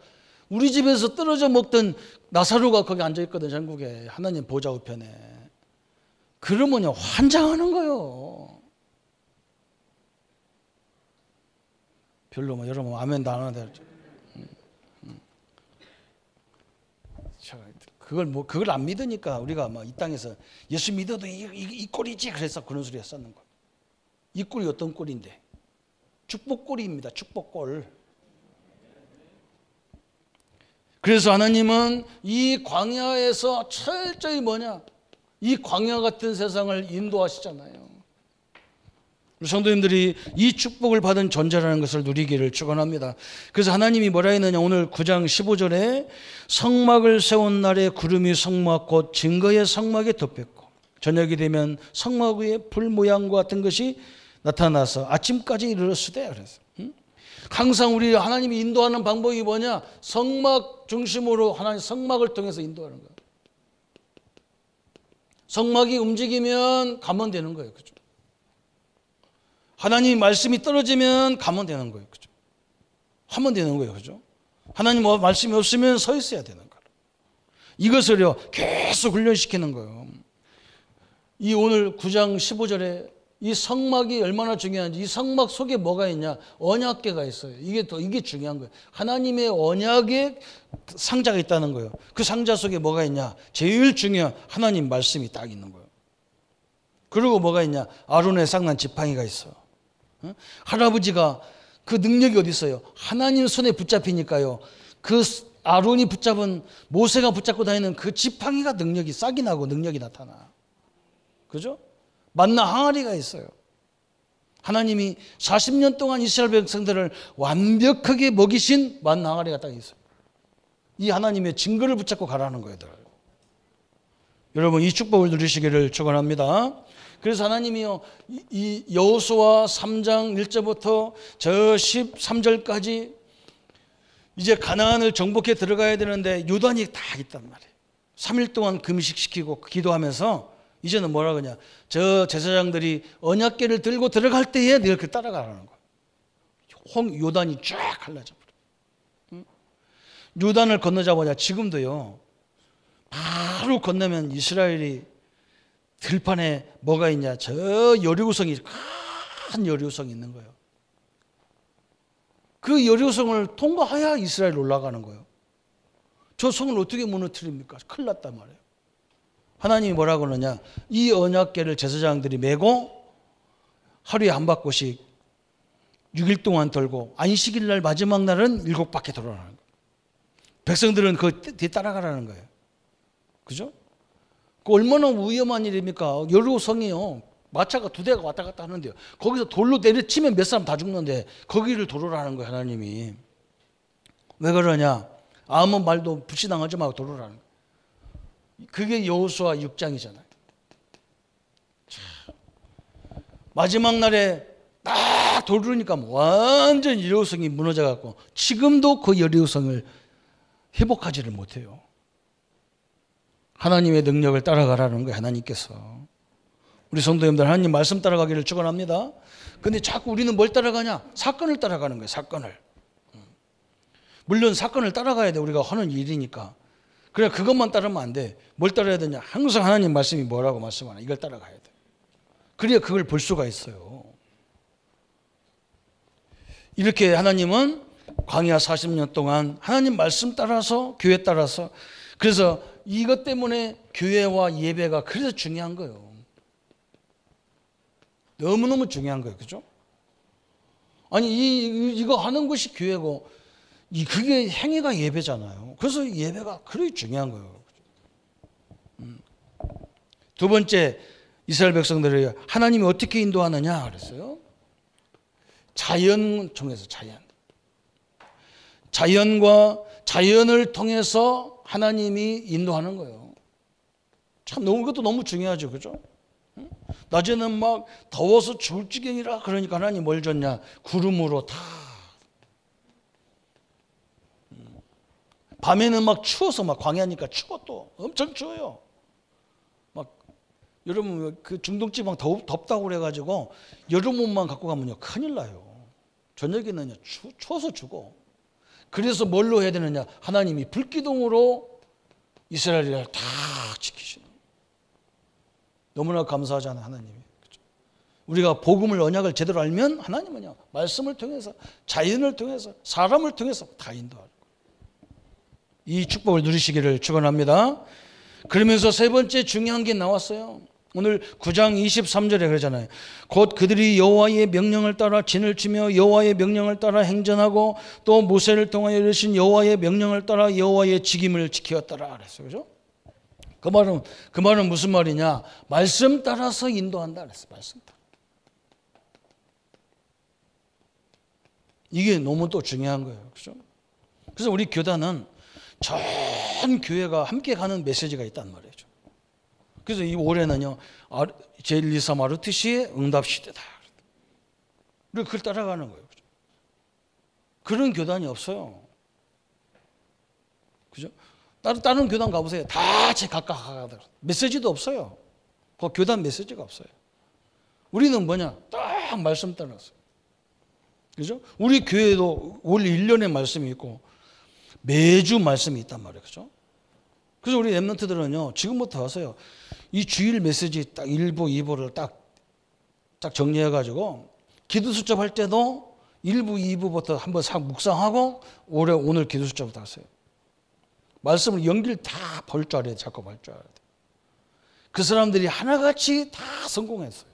우리 집에서 떨어져 먹던 나사로가 거기 앉아있거든. 천국에 하나님 보좌 우편에. 그러면요 환장하는 거예요. 별로 뭐 여러분 아멘도 안 하는데 그걸 안 믿으니까 우리가 막 이 땅에서 예수 믿어도 이 꼴이지 그래서 그런 소리 했었는 거예요. 이 꼴이 어떤 꼴인데? 축복꼴입니다. 축복꼴. 그래서 하나님은 이 광야에서 철저히 이 광야 같은 세상을 인도하시잖아요. 우리 성도님들이 이 축복을 받은 존재라는 것을 누리기를 축원합니다. 그래서 하나님이 뭐라 했느냐, 오늘 9장 15절에 성막을 세운 날에 구름이 성막 곧 증거의 성막에 덮였고 저녁이 되면 성막 위에 불 모양과 같은 것이 나타나서 아침까지 이르렀으되. 그래서 항상 우리 하나님이 인도하는 방법이 뭐냐, 성막 중심으로 하나님 성막을 통해서 인도하는 거예요. 성막이 움직이면 가면 되는 거예요. 그죠? 하나님 말씀이 떨어지면 가면 되는 거예요. 그죠? 하면 되는 거예요. 그죠? 하나님 말씀이 없으면 서 있어야 되는 거예요. 이것을요, 계속 훈련시키는 거예요. 이 오늘 9장 15절에 이 성막이 얼마나 중요한지, 이 성막 속에 뭐가 있냐? 언약궤가 있어요. 이게 중요한 거예요. 하나님의 언약의 상자가 있다는 거예요. 그 상자 속에 뭐가 있냐? 제일 중요한 하나님 말씀이 딱 있는 거예요. 그리고 뭐가 있냐? 아론의 쌍난 지팡이가 있어. 할아버지가 그 능력이 어디 있어요? 하나님 손에 붙잡히니까요. 그 아론이 붙잡은, 모세가 붙잡고 다니는 그 지팡이가 능력이 싹이 나고 능력이 나타나. 그죠? 만나 항아리가 있어요. 하나님이 40년 동안 이스라엘 백성들을 완벽하게 먹이신 만나 항아리가 딱 있어요. 이 하나님의 증거를 붙잡고 가라는 거예요. 여러분, 이 축복을 누리시기를 축원합니다. 그래서 하나님이요, 이 여호수아 3장 1절부터 저 13절까지 이제 가나안을 정복해 들어가야 되는데 요단이 다 있단 말이에요. 3일 동안 금식시키고 기도하면서 이제는 뭐라 그러냐. 저 제사장들이 언약궤를 들고 들어갈 때에 너희들 그 따라가라는 거야. 요단이 쫙 갈라져 버려. 요단을 건너자마자 지금도요. 바로 건너면 이스라엘이 들판에 뭐가 있냐. 저 여리고성이 큰 여리고성이 있는 거예요. 그 여리고성을 통과해야 이스라엘 올라가는 거예요. 저 성을 어떻게 무너뜨립니까? 큰일 났단 말이에요. 하나님이 뭐라고 그러냐. 이 언약궤를 제사장들이 메고 하루에 한 바퀴씩 6일 동안 돌고 안식일 날 마지막 날은 7바퀴 돌아가는 거예요. 백성들은 그 뒤에 따라가라는 거예요. 그죠? 그 얼마나 위험한 일입니까? 여리고성이요. 마차가 2대가 왔다 갔다 하는데요. 거기서 돌로 내려치면 몇 사람 다 죽는데 거기를 도로라는 거예요. 하나님이. 왜 그러냐? 아무 말도 불신당하지 말고 도로라는 거예요. 그게 여호수아 6장이잖아요. 마지막 날에 딱 도르니까 완전 여리고성이 무너져 갖고 지금도 그 여리고성을 회복하지를 못해요. 하나님의 능력을 따라가라는 거예요. 하나님께서. 우리 성도님들 하나님 말씀 따라가기를 축원합니다. 근데 자꾸 우리는 뭘 따라가냐? 사건을 따라가는 거예요. 사건을. 물론 사건을 따라가야 돼. 우리가 하는 일이니까. 그래 그것만 따르면 안 돼. 뭘 따라야 되냐? 항상 하나님 말씀이 뭐라고 말씀하나 이걸 따라가야 돼. 그래야 그걸 볼 수가 있어요. 이렇게 하나님은 광야 40년 동안 하나님 말씀 따라서 교회 따라서 그래서 이것 때문에 교회와 예배가 그래서 중요한 거예요. 너무너무 중요한 거예요. 그죠? 아니 이거 하는 것이 교회고 그게 행위가 예배잖아요. 그래서 예배가 그렇게 중요한 거예요. 두 번째 이스라엘 백성들을 하나님이 어떻게 인도하느냐 그랬어요. 자연 통해서 자연을 통해서 하나님이 인도하는 거예요. 참 그것도 너무 중요하죠. 그죠? 낮에는 막 더워서 죽을 지경이라 그러니까 하나님 뭘 줬냐? 구름으로 다. 밤에는 막 추워서 막 광야니까 추워 또 엄청 추워요. 막 여러분 그 중동지방 덥다고 그래가지고 여름 옷만 갖고 가면요 큰일 나요. 저녁에는요 추워서 죽어. 그래서 뭘로 해야 되느냐? 하나님이 불기둥으로 이스라엘을 다 지키시는. 너무나 감사하잖아요, 하나님이. 그렇죠? 우리가 복음을 언약을 제대로 알면 하나님은요 말씀을 통해서 자연을 통해서 사람을 통해서 다 인도하고 이 축복을 누리시기를 축원합니다. 그러면서 세 번째 중요한 게 나왔어요. 오늘 9장 23절에 그러잖아요. 곧 그들이 여호와의 명령을 따라 진을 치며 여호와의 명령을 따라 행전하고 또 모세를 통하여 이르신 여호와의 명령을 따라 여호와의 직임을 지켰더라 그랬어요. 그죠? 그 말은 무슨 말이냐? 말씀 따라서 인도한다 그랬어요. 말씀 따라. 이게 너무 또 중요한 거예요. 그죠? 그래서 우리 교단은 전 교회가 함께 가는 메시지가 있단 말이죠. 그래서 이 올해는요 제123 RTC의 응답 시대다. 우리가 그걸 따라가는 거예요. 그죠? 그런 교단이 없어요. 그죠? 다른 교단 가보세요. 다 제 각각 메시지도 없어요. 그 교단 메시지가 없어요. 우리는 뭐냐? 딱 말씀 따라서. 그죠? 우리 교회도 올 1년에 말씀이 있고 매주 말씀이 있단 말이에요. 그죠? 그래서 우리 랩런트들은요, 지금부터 하세요. 이 주일 메시지 딱 1부, 2부를 딱 정리해가지고, 기도 수첩 할 때도 1부, 2부부터 한번 묵상하고, 오늘 기도 수첩부터 하세요. 말씀을 연기를 다 볼 줄 알아야 돼. 자꾸 볼 줄 알아야 돼. 그 사람들이 하나같이 다 성공했어요.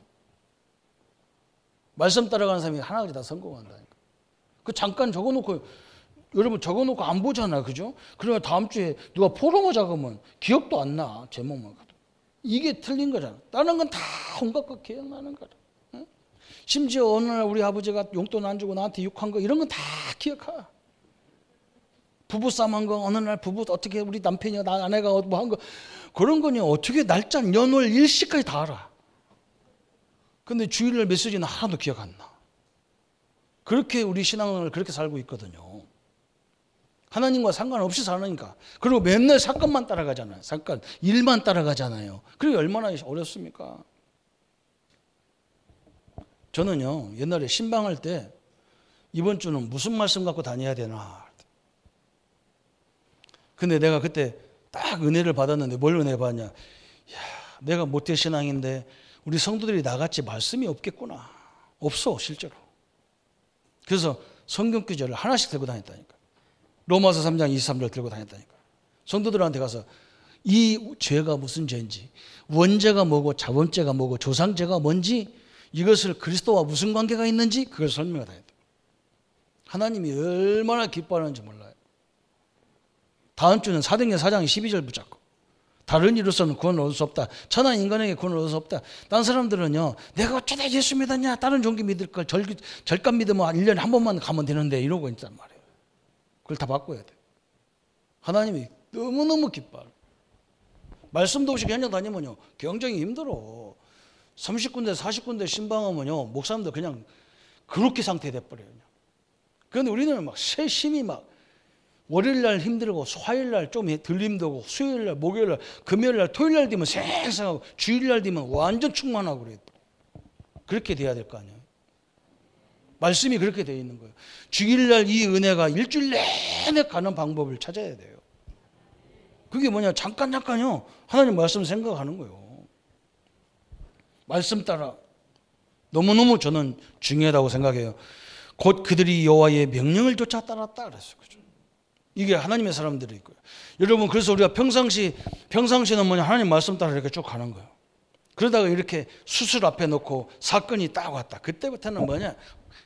말씀 따라가는 사람이 하나같이 다 성공한다니까. 그 잠깐 적어놓고, 여러분 적어놓고 안 보잖아. 그죠? 그러면 다음 주에 누가 포럼을 적으면 기억도 안 나. 제목만. 이게 틀린 거잖아. 다른 건 다 온갖 거 기억나는 거라. 응? 심지어 어느 날 우리 아버지가 용돈 안 주고 나한테 욕한 거 이런 건 다 기억하. 부부싸움 한 거 어느 날 부부 어떻게 우리 남편이나 나 아내가 뭐 한 거 그런 거냐 어떻게 날짜 년월 일시까지 다 알아. 근데 주일날 메시지는 하나도 기억 안 나. 그렇게 우리 신앙을 그렇게 살고 있거든요. 하나님과 상관없이 사니까. 그리고 맨날 사건만 따라가잖아요. 사건, 일만 따라가잖아요. 그게 얼마나 어렵습니까? 저는요, 옛날에 신방할 때 이번 주는 무슨 말씀 갖고 다녀야 되나. 근데 내가 그때 딱 은혜를 받았는데 뭘 은혜 받냐. 야, 내가 모태신앙인데 우리 성도들이 나같이 말씀이 없겠구나. 없어, 실제로. 그래서 성경 구절을 하나씩 들고 다녔다니까. 로마서 3장 23절 들고 다녔다니까. 성도들한테 가서 이 죄가 무슨 죄인지, 원죄가 뭐고 자범죄가 뭐고 조상죄가 뭔지, 이것을 그리스도와 무슨 관계가 있는지 그걸 설명을 다녔다. 하나님이 얼마나 기뻐하는지 몰라요. 다음 주는 사도행전 4장 12절 붙잡고, 다른 이로서는 구원을 얻을 수 없다. 천한 인간에게 구원을 얻을 수 없다. 다른 사람들은요, 내가 어쩌다 예수 믿었냐, 다른 종교 믿을 걸, 절간 믿으면 1년에 한 번만 가면 되는데 이러고 있단 말이에요. 그걸 다 바꿔야 돼요. 하나님이 너무너무 기뻐요. 말씀도 없이 그냥 다니면요, 경쟁이 힘들어. 30군데 40군데 신방하면요, 목사님들 그냥 그렇게 상태 돼버려요. 그런데 우리는 막 세심히 막 월요일날 힘들고, 화요일날 좀 덜 힘들고, 수요일날, 목요일날, 금요일날, 토요일날 되면 생생하고, 주일날 되면 완전 충만하고 그래요. 그렇게 돼야 될 거 아니에요. 말씀이 그렇게 되어 있는 거예요. 주일날 이 은혜가 일주일 내내 가는 방법을 찾아야 돼요. 그게 뭐냐, 잠깐요 하나님 말씀 생각하는 거예요. 말씀 따라. 너무너무 저는 중요하다고 생각해요. 곧 그들이 여호와의 명령을 쫓아 따랐다 그랬어요. 그죠? 이게 하나님의 사람들이 있고요. 여러분, 그래서 우리가 평상시는 뭐냐, 하나님 말씀 따라 이렇게 쭉 가는 거예요. 그러다가 이렇게 수술 앞에 놓고 사건이 딱 왔다. 그때부터는 뭐냐,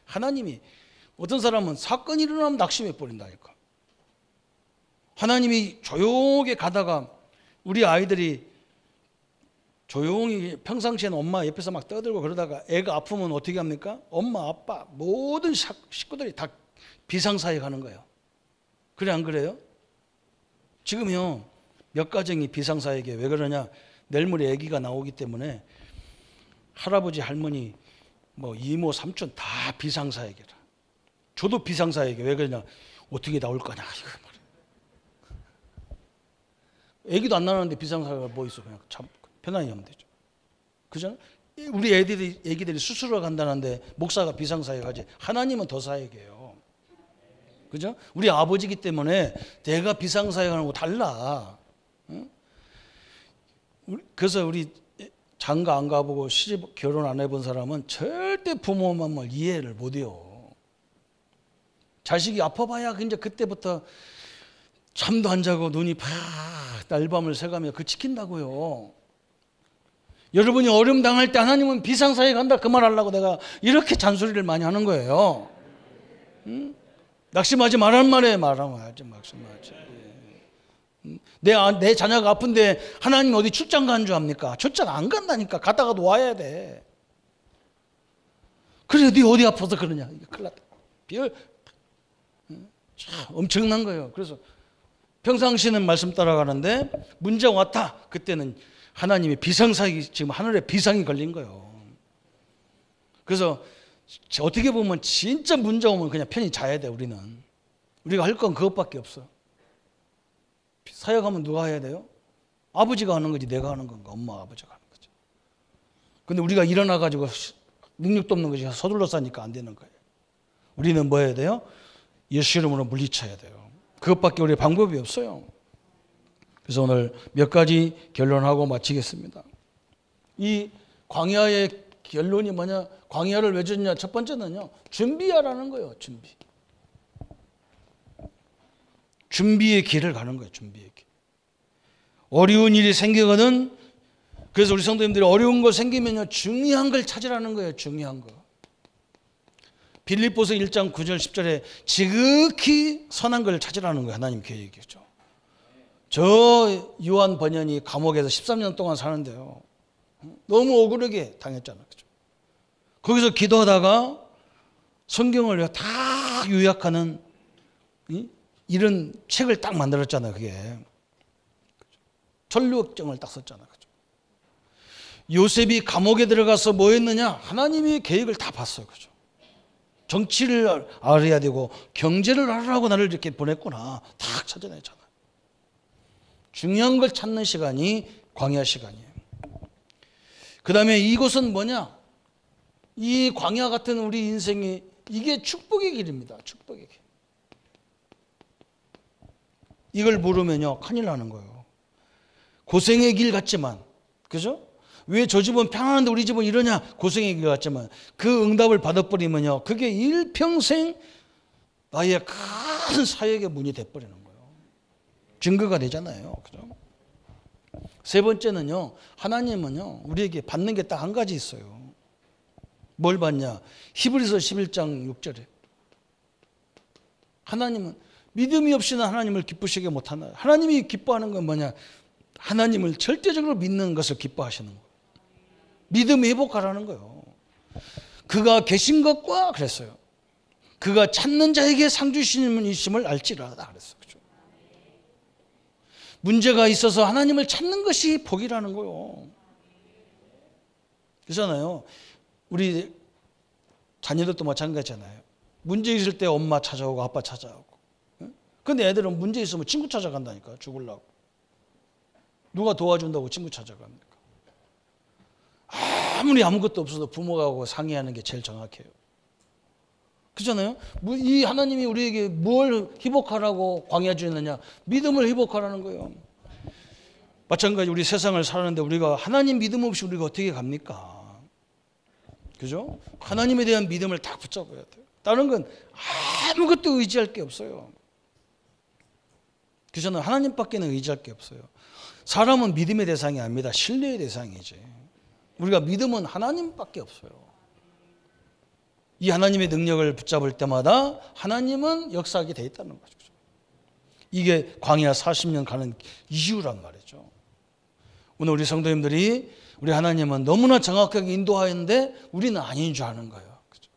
하나님이, 어떤 사람은 사건이 일어나면 낙심해 버린다니까. 하나님이 조용히 가다가 우리 아이들이 조용히, 평상시에는 엄마 옆에서 막 떠들고 그러다가 애가 아프면 어떻게 합니까? 엄마, 아빠, 모든 식구들이 다 비상사에 가는 거예요. 그래, 안 그래요? 지금요, 몇 가정이 비상사에게 왜 그러냐? 내일 모레 아기가 나오기 때문에 할아버지, 할머니, 뭐 이모, 삼촌 다 비상사에게라. 저도 비상사에게. 왜 그러냐? 어떻게 나올 거냐, 이거 말이에요. 아기도 안 나는데 비상사가 뭐 있어? 그냥 참 편안히 하면 되죠. 그죠? 우리 애기들이 수술을 간다는데 목사가 비상사에 가지. 하나님은 더 사역해요. 그죠? 우리 아버지기 때문에 내가 비상사역하는 거 달라. 응? 그래서 우리 장가 안 가보고 시집 결혼 안 해본 사람은 절대 부모 마음을 이해를 못해요. 자식이 아파봐야 이제 그때부터 잠도 안 자고 눈이 팍 날밤을 새가며 그 지킨다고요. 여러분이 어려움 당할 때 하나님은 비상사에 간다 그 말 하려고 내가 이렇게 잔소리를 많이 하는 거예요. 응? 낙심하지 말란 말이에요. 말하지 낙심하지. 내 자녀가 아픈데 하나님 어디 출장 가는 줄 압니까? 출장 안 간다니까. 갔다가도 와야 돼. 그래, 네 어디 아파서 그러냐? 이거 큰일 났다. 참 엄청난 거예요. 그래서 평상시는 말씀 따라가는데 문제가 왔다. 그때는 하나님의 비상사역이, 지금 하늘에 비상이 걸린 거예요. 그래서 어떻게 보면 진짜 문제 오면 그냥 편히 자야 돼. 우리가 할 건 그것밖에 없어. 사역하면 누가 해야 돼요? 아버지가 하는 거지 내가 하는 건가? 엄마 아버지가 하는 거죠. 근데 우리가 일어나가지고 능력도 없는 것이 서둘러 싸니까 안 되는 거예요. 우리는 뭐 해야 돼요? 예수 이름으로 물리쳐야 돼요. 그것밖에 우리 방법이 없어요. 그래서 오늘 몇 가지 결론하고 마치겠습니다. 이 광야의 결론이 뭐냐? 광야를 왜 줬냐? 첫 번째는요, 준비하라는 거예요. 준비의 길을 가는 거예요. 준비의 길. 어려운 일이 생기거든. 그래서 우리 성도님들이 어려운 거 생기면요, 중요한 걸 찾으라는 거예요. 중요한 거. 빌립보서 1장 9절 10절에 지극히 선한 걸 찾으라는 거예요. 하나님 계획이죠. 저 요한 번연이 감옥에서 13년 동안 사는데요, 너무 억울하게 당했잖아요. 그죠? 거기서 기도하다가 성경을 다 요약하는 이런 책을 딱 만들었잖아요. 그게 전류역정을 딱 썼잖아요. 그죠? 요셉이 감옥에 들어가서 뭐 했느냐? 하나님의 계획을 다 봤어요. 그죠? 정치를 알아야 되고 경제를 알아라고 나를 이렇게 보냈구나. 딱 찾아내잖아. 중요한 걸 찾는 시간이 광야 시간이에요. 그 다음에 이곳은 뭐냐? 이 광야 같은 우리 인생이 이게 축복의 길입니다. 축복의 길. 이걸 모르면요 큰일 나는 거예요. 고생의 길 같지만, 그죠? 왜 저 집은 평안한데 우리 집은 이러냐? 고생의 길 같지만 그 응답을 받아버리면요 그게 일평생 나의 큰 사역의 문이 돼버리는 거예요. 증거가 되잖아요. 그죠? 세 번째는요, 하나님은요 우리에게 받는 게 딱 한 가지 있어요. 뭘 받냐? 히브리서 11장 6절에 하나님은 믿음이 없이는 하나님을 기쁘시게 못하나. 하나님이 기뻐하는 건 뭐냐? 하나님을 절대적으로 믿는 것을 기뻐하시는 거예요. 믿음 회복하라는 거예요. 그가 계신 것과 그랬어요. 그가 찾는 자에게 상 주시는 이심을 알지라다 그랬어요. 그렇죠? 문제가 있어서 하나님을 찾는 것이 복이라는 거예요. 그렇잖아요. 우리 자녀들도 마찬가지잖아요. 문제 있을 때 엄마 찾아오고 아빠 찾아오고. 근데 애들은 문제 있으면 친구 찾아간다니까. 죽으려고. 누가 도와준다고 친구 찾아갑니까? 아무리 아무것도 없어도 부모하고 상의하는 게 제일 정확해요. 그렇잖아요. 이 하나님이 우리에게 뭘 회복하라고 광야 주느냐? 믿음을 회복하라는 거예요. 마찬가지 우리 세상을 사는데 우리가 하나님 믿음 없이 우리가 어떻게 갑니까? 그죠? 하나님에 대한 믿음을 딱 붙잡아야 돼요. 다른 건 아무것도 의지할 게 없어요. 그잖아요. 하나님밖에는 의지할 게 없어요. 사람은 믿음의 대상이 아닙니다. 신뢰의 대상이지. 우리가 믿음은 하나님밖에 없어요. 이 하나님의 능력을 붙잡을 때마다 하나님은 역사하게 돼 있다는 거죠. 이게 광야 40년 가는 이유란 말이죠. 오늘 우리 성도님들이 우리 하나님은 너무나 정확하게 인도하였는데 우리는 아닌 줄 아는 거예요. 그렇죠?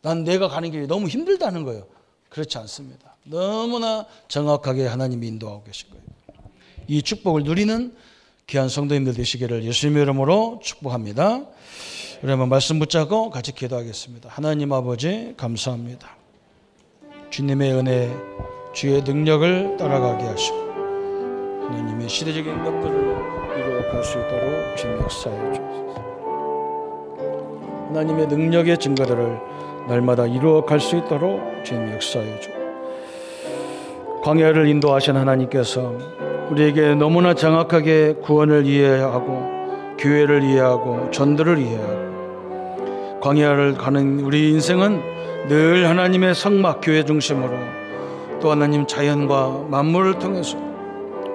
난 내가 가는 길이 너무 힘들다는 거예요. 그렇지 않습니다. 너무나 정확하게 하나님이 인도하고 계신 거예요. 이 축복을 누리는 귀한 성도님들 되시기를 예수님의 이름으로 축복합니다. 여러분 말씀 붙잡고 같이 기도하겠습니다. 하나님 아버지 감사합니다. 주님의 은혜, 주의 능력을 따라가게 하시고 하나님의 시대적인 것들을 이루어갈 수 있도록 주님 역사해 주옵소서. 하나님의 능력의 증거들을 날마다 이루어갈 수 있도록 주님 역사해 주옵소서. 광야를 인도하신 하나님께서 우리에게 너무나 정확하게 구원을 이해하고 교회를 이해하고 전도를 이해하고 광야를 가는 우리 인생은 늘 하나님의 성막 교회 중심으로 또 하나님 자연과 만물을 통해서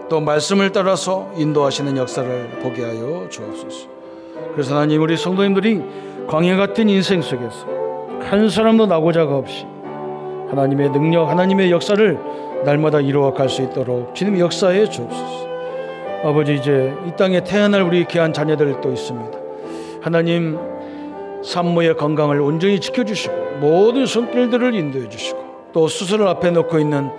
또 말씀을 따라서 인도하시는 역사를 보게 하여 주옵소서. 그래서 하나님 우리 성도님들이 광야 같은 인생 속에서 한 사람도 나고자가 없이 하나님의 능력, 하나님의 역사를 날마다 이루어갈 수 있도록 주님 역사해 주옵소서. 아버지 이제 이 땅에 태어날 우리 귀한 자녀들도 있습니다. 하나님 산모의 건강을 온전히 지켜주시고 모든 손길들을 인도해 주시고 또 수술을 앞에 놓고 있는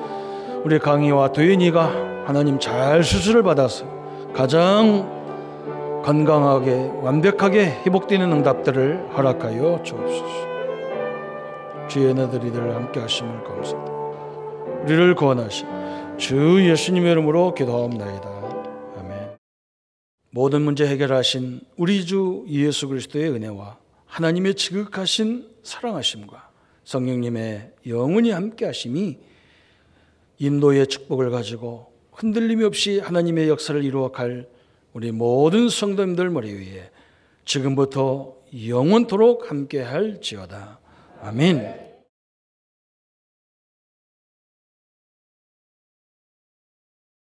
우리 강희와 도윤이가 하나님 잘 수술을 받아서 가장 건강하게 완벽하게 회복되는 응답들을 허락하여 주옵소서. 주의 은혜들이들 함께 하심을 감사합니다. 우리를 구원하신 주 예수님의 이름으로 기도하옵나이다. 아멘. 모든 문제 해결하신 우리 주 예수 그리스도의 은혜와 하나님의 지극하신 사랑하심과 성령님의 영원히 함께 하심이 인도의 축복을 가지고 흔들림 없이 하나님의 역사를 이루어갈 우리 모든 성도님들 머리 위에 지금부터 영원토록 함께 할지어다. 아멘.